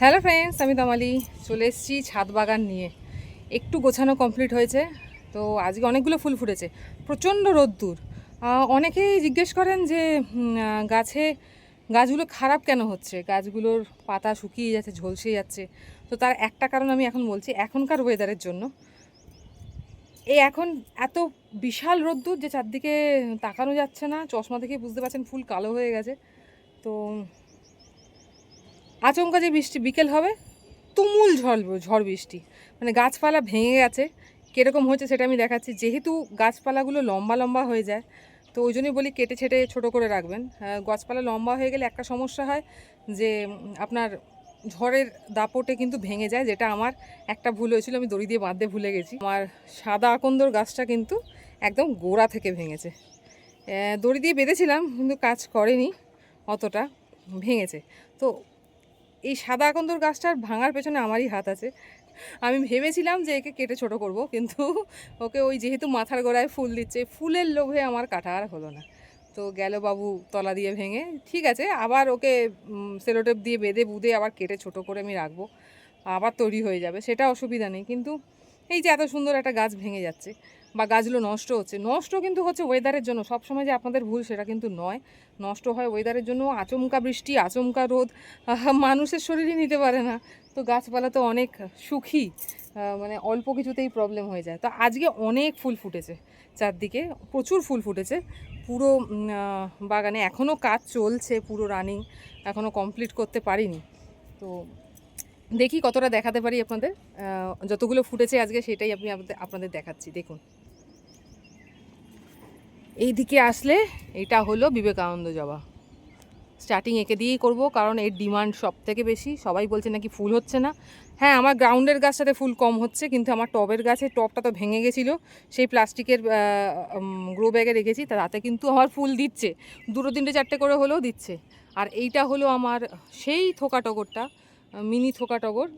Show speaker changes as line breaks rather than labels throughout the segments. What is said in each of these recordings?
Hello friends, আমি তামালি চলে এসেছি ছাদ বাগান নিয়ে। একটু গোছানো কমপ্লিট হয়েছে। তো আজকে অনেকগুলো ফুল ফুটেছে, প্রচণ্ড রোদ্দুর। অনেকেই জিজ্ঞেস করেন যে গাছগুলো খারাপ কেন হচ্ছে, গাছগুলোর পাতা শুকিয়ে যাচ্ছে, ঝলসে যাচ্ছে। তো তার একটা কারণ আমি এখন বলছি, এখনকার ওয়েদারের জন্য। এখন এত বিশাল রোদ্দুর যে চারদিকে তাকানো যাচ্ছে না, চশমা থেকে বুঝতে পারছেন ফুল কালো হয়ে গেছে। তো আচমকা যে বৃষ্টি বিকেল হবে, তুমুল ঝড় বৃষ্টি, মানে গাছপালা ভেঙে গেছে। কীরকম হচ্ছে সেটা আমি দেখাচ্ছি। যেহেতু গাছপালাগুলো লম্বা লম্বা হয়ে যায়, তো ওই জন্যই বলি কেটে ছেটে ছোটো করে রাখবেন। গাছপালা লম্বা হয়ে গেলে একটা সমস্যা হয় যে আপনার ঝড়ের দাপটে কিন্তু ভেঙে যায়, যেটা আমার একটা ভুল হয়েছিল, আমি দড়ি দিয়ে বাঁধতে ভুলে গেছি। আমার সাদা আকন্দর গাছটা কিন্তু একদম গোড়া থেকে ভেঙেছে। দড়ি দিয়ে বেঁধেছিলাম কিন্তু কাজ করেনি, অতটা ভেঙেছে। তো এই সাদা আকন্দর গাছটার ভাঙার পেছনে আমারই হাত আছে। আমি ভেবেছিলাম যে একে কেটে ছোট করব, কিন্তু ওকে ওই যেহেতু মাথার গোড়ায় ফুল দিচ্ছে, ফুলের লোভে আমার কাটা আর হলো না। তো গেল বাবু তলা দিয়ে ভেঙে। ঠিক আছে, আবার ওকে সেলোটেপ দিয়ে বেঁধে বুঁধে আবার কেটে ছোট করে আমি রাখবো, আবার তৈরি হয়ে যাবে, সেটা অসুবিধা নেই। কিন্তু এই যে এত সুন্দর একটা গাছ ভেঙে যাচ্ছে বা গাছগুলো নষ্ট কিন্তু হচ্ছে ওয়েদারের জন্য। সবসময় যে আপনাদের ভুল সেটা কিন্তু নয়, নষ্ট হয় ওয়েদারের জন্য। আচমকা বৃষ্টি, আচমকা রোদ মানুষের শরীরই নিতে পারে না। তো গাছপালা তো অনেক সুখী, মানে অল্প কিছুতেই প্রবলেম হয়ে যায়। তো আজকে অনেক ফুল ফুটেছে চারদিকে, প্রচুর ফুল ফুটেছে পুরো বাগানে। এখনও কাজ চলছে, পুরো রানিং, এখনও কমপ্লিট করতে পারিনি। তো দেখি কতটা দেখাতে পারি আপনাদের। যতগুলো ফুটেছে আজকে সেটাই আমি আপনাদের দেখাচ্ছি। দেখুন, এই দিকে আসলে এটা হলো বিবেকানন্দ জবা। স্টার্টিং একে দিয়েই করব, কারণ এর ডিমান্ড সব থেকে বেশি। সবাই বলছে নাকি ফুল হচ্ছে না। হ্যাঁ, আমার গ্রাউন্ডের গাছটাতে ফুল কম হচ্ছে, কিন্তু আমার টবের গাছে, টবটা তো ভেঙে গেছিলো, সেই প্লাস্টিকের গ্রো ব্যাগে রেখেছি, তাতে কিন্তু আমার ফুল দিচ্ছে, দুটো তিনটে চারটে করে হলেও দিচ্ছে। আর এইটা হলো আমার সেই থোকা টগরটা, মিনি থোকা টগর,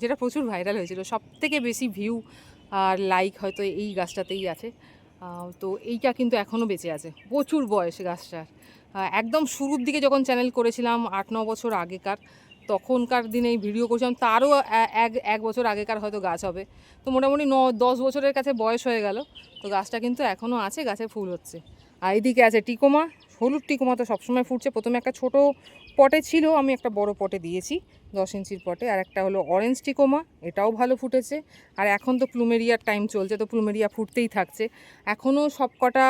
যেটা প্রচুর ভাইরাল হয়েছিল। সব থেকে বেশি ভিউ আর লাইক হয়তো এই গাছটাতেই আছে। তো এইটা কিন্তু এখনও বেঁচে আছে, প্রচুর বয়স গাছটার। একদম শুরুর দিকে যখন চ্যানেল করেছিলাম 8-9 বছর আগেকার, তখনকার দিনে ভিডিও করেছিলাম, তারও এক বছর আগেকার হয়তো গাছ হবে। তো মোটামুটি 9-10 বছরের কাছে বয়স হয়ে গেল। তো গাছটা কিন্তু এখনও আছে, গাছে ফুল হচ্ছে। আর এইদিকে আছে টিকোমা, হলুদ টিকোমা তো সবসময় ফুটছে। প্রথমে একটা ছোট পটে ছিল, আমি একটা বড় পটে দিয়েছি, 10 ইঞ্চির পটে। আর একটা হলো অরেঞ্জ টিকোমা, এটাও ভালো ফুটেছে। আর এখন তো প্লুমেরিয়ার টাইম চলছে, তো প্লুমেরিয়া ফুটতেই থাকছে। এখনও সব কটা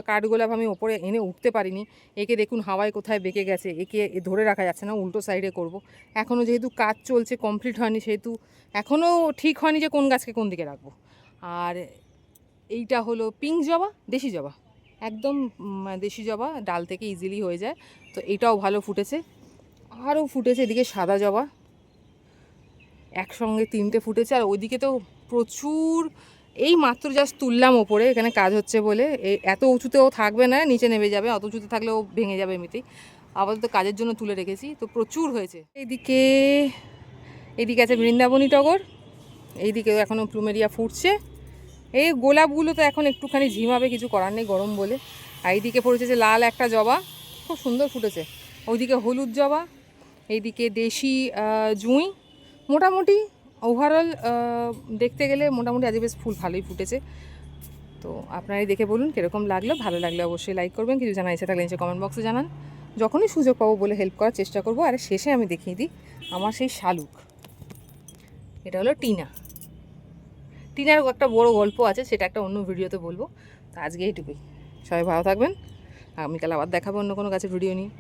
কাঠগোলাপ আমি ওপরে এনে উঠতে পারিনি। একে দেখুন হাওয়ায় কোথায় বেঁকে গেছে, একে ধরে রাখা যাচ্ছে না, উল্টো সাইডে করব। এখনও যেহেতু কাজ চলছে, কমপ্লিট হয়নি, সেহেতু এখনও ঠিক হয়নি যে কোন গাছকে কোন দিকে রাখবো। আর এইটা হলো পিঙ্ক জবা, দেশি জবা, একদম দেশি জবা, ডাল থেকে ইজিলি হয়ে যায়। তো এটাও ভালো ফুটেছে। আরও ফুটেছে এদিকে সাদা জবা, একসঙ্গে 3টে ফুটেছে। আর ওইদিকে তো প্রচুর, এই মাত্র জাস্ট তুললাম ওপরে, এখানে কাজ হচ্ছে বলে। এত উঁচুতেও থাকবে না, নিচে নেমে যাবে, অত উঁচুতে থাকলেও ভেঙে যাবে এমনিতেই। আপাতত কাজের জন্য তুলে রেখেছি, তো প্রচুর হয়েছে। এইদিকে আছে বৃন্দাবনী টগর, এইদিকেও এখনও প্লুমেরিয়া ফুটছে। এই গোলাপগুলো তো এখন একটুখানি ঝিমাবে, কিছু করার নেই, গরম বলে। আর এইদিকে পড়েছে যে লাল একটা জবা, খুব সুন্দর ফুটেছে। ওইদিকে হলুদ জবা, এইদিকে দেশি জুঁই। মোটামুটি ওভারঅল দেখতে গেলে মোটামুটি আজ বেশ ফুল ভালোই ফুটেছে। তো আপনারাই দেখে বলুন কীরকম লাগলো। ভালো লাগলে অবশ্যই লাইক করবেন, কিছু জানা ইচ্ছে থাকলে নিচে কমেন্ট বক্সে জানান। যখনই সুযোগ পাবো বলে হেল্প করার চেষ্টা করবো। আর শেষে আমি দেখিয়ে দিই আমার সেই শালুক, এটা হলো টিনার একটা বড় গল্প আছে, সেটা একটা অন্য ভিডিওতে বলবো। তো আজকে এইটুকুই, সবাই ভালো থাকবেন। আগামীকাল আবার দেখাবো অন্য কোনো গাছের ভিডিও নিয়ে।